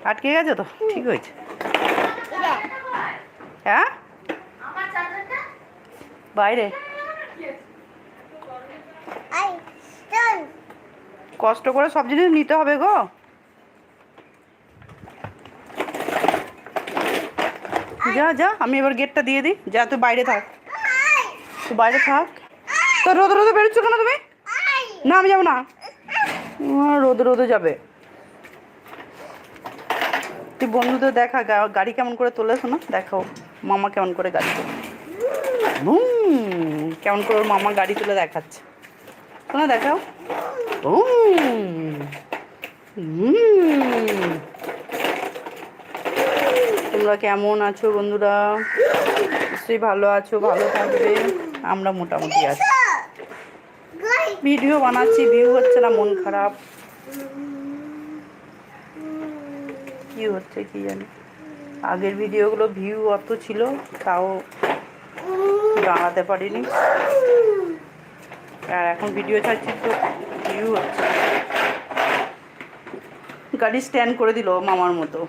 আটকে গেছে তো, ঠিক হয়েছে। হ্যাঁ, বাইরে কষ্ট করে সব জিনিস নিতে হবে গো। যা যা, আমি এবার গেটটা দিয়ে দিই। যা, তুই বাইরে থাক, তুই বাইরে থাক। তো রোদে রোদে বেরোচ্ছ কেন তুমি? না, আমি যাবো না। রোদে রোদে যাবে। তুই বন্ধুদের দেখা গাড়ি কেমন করে তোলে, শোনা দেখাও মামা কেমন করে গাড়ি তোলে। কেমন করে ওর মামা গাড়ি তুলে দেখাচ্ছে, শোনা দেখাও। তোমরা কেমন আছো বন্ধুরা? নিশ্চয়ই ভালো আছো, ভালো থাকবে। আমরা মোটামুটি আছি। ভিডিও বানাচ্ছি, ভিউ হচ্ছে না, মন খারাপ। কি হচ্ছে কি জানি। আগের ভিডিওগুলো ভিউ অত ছিল, তাও বানাতে পারিনি। আর এখন ভিডিও ছাড়ছি তো ভিউ হচ্ছে। গাড়ি স্ট্যান্ড করে দিল মামার মতো।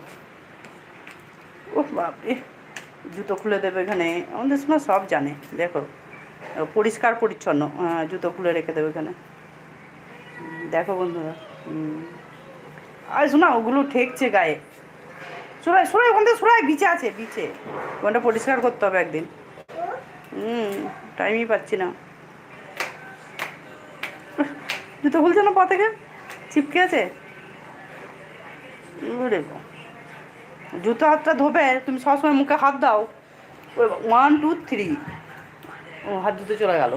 ও বাপরে, জুতো খুলে দেবে এখানে। আমাদের শোনা সব জানে, দেখো পরিষ্কার পরিচ্ছন্ন। জুতো খুলে রেখে দেবে এখানে, দেখো বন্ধুরা। আর শোনা, ওগুলো ঠেকছে গায়ে। সরাই সরাই ওখান থেকে সরাই, বিছে আছে, বিছে। ওখানটা পরিষ্কার করতে হবে একদিন। টাইমই পাচ্ছি না। জুতো খুলছে না, পা থেকে চিপকে আছে। জুতো হাতটা ধোবে, তুমি সবসময় মুখে হাত দাও। 1 2 3, ও হাত ধুতে চলে গেল।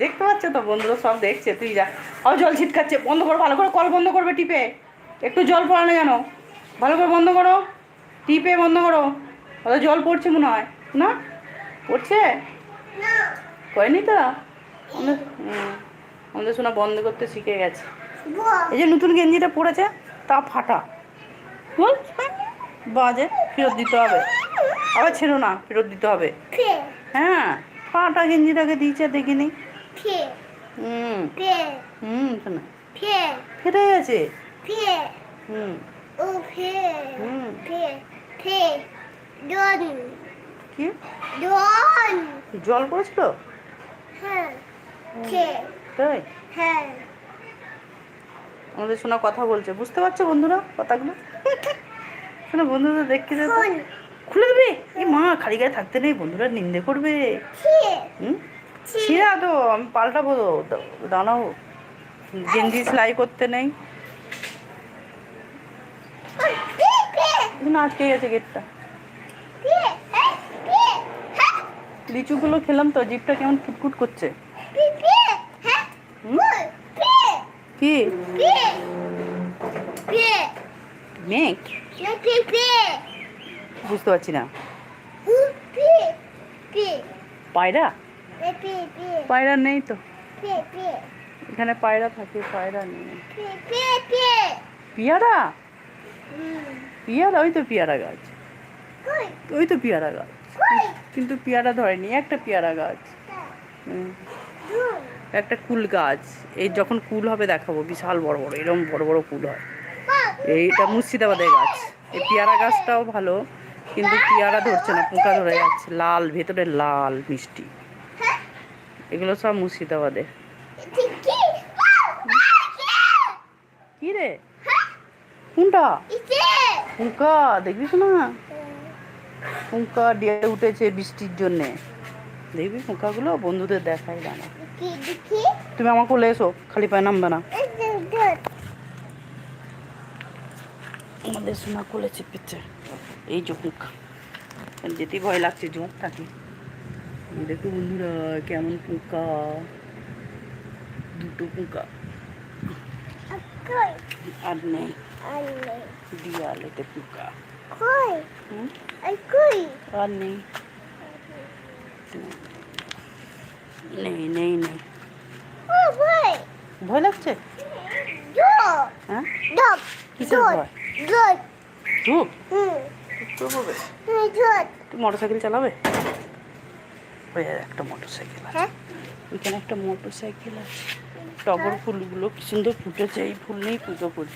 দেখতে পাচ্ছ তো বন্ধুরা, সব দেখছে। তুই যা, জল ছিটকাচ্ছে। বন্ধ করো, ভালো করে কল বন্ধ করবে টিপে। একটু জল পড়ে না যেন, ভালো করে বন্ধ করো, টিপে বন্ধ করো। ওদের জল পড়ছে মনে হয় না, পড়ছে কয়নি তো। আমাদের শোনা বন্ধ করতে শিখে গেছে। এই যে নতুন গেঞ্জিটা পড়েছে, তা ফাটা। বল বাজে, ফেরত দিতে হবে। আবার ছেড়ো না, ফেরত দিতে হবে। হ্যাঁ, ফাটা গেঞ্জিটাকে দিয়েছে, দেখিনি। শোনা ফেটে গেছে। কি জল পড়েছিল? তাই আমাদের শোনা কথা বলছে, বুঝতে পারছো বন্ধুরা কথাগুলো? শোনা বন্ধুরা দেখতে যাবো। খুলে দেবে? এই মা, খালি গায়ে থাকতে নেই, বন্ধুরা নিন্দে করবে। ছিঁড়া তো, আমি পাল্টাবো। দাঁড়াও, গেঞ্জি সেলাই করতে নেই। আটকে গেছে গেটটা। লিচুগুলো খেলাম তো, জিভটা কেমন ফুটফুট করছে। কি মেঘ? বুঝতে পারছি না। পায়রা? পায়রা নেই তো এখানে। পায়রা থাকে, পায়রা নেই। পিয়ারা? পিয়ারা? ওই তো পিয়ারা গাছ, ওই তো পিয়ারা গাছ, কিন্তু পিয়ারা ধরেনি। একটা পিয়ারা গাছ, একটা কুল গাছ। এই যখন কুল হবে দেখাবো, বিশাল বড় বড়, এরকম বড় বড় কুল হয়। এইটা মুর্শিদাবাদের গাছ। এই পেয়ারা গাছটাও ভালো, কিন্তু পেয়ারা ধরছে না, পোকা ধরে যাচ্ছে। লাল, ভেতরে লাল মিষ্টি। এগুলো সব মুর্শিদাবাদের। কি রে, কোনটা? পোকা দেখবি না, পোকা দিয়ে উঠেছে বৃষ্টির জন্যে। দেখবি পোকাগুলো, বন্ধুদের দেখাই না। তুমি আমার কোলে এসো, খালি পায়ে নামবে না। আমাদের সোনা কোলে চেপেছে। এই যে পোকা, যেতেই ভয় লাগছে, জোঁক থাকে। দেখো বন্ধুরা কেমন পোকা, দুটো পোকা। আর নেই, দিয়ালেতে পোকা আর নেই, নেই নেই নেই। ভয় লাগছে? হ্যাঁ, কিসের ভয়? ধূপ? তুই মোটরসাইকেল চালাবে? ওই একটা মোটরসাইকেল আছে, ওইখানে একটা মোটরসাইকেল আছে। টগর ফুলগুলো কি সুন্দর ফুটেছে, এই ফুল নিয়েই পুজো করি।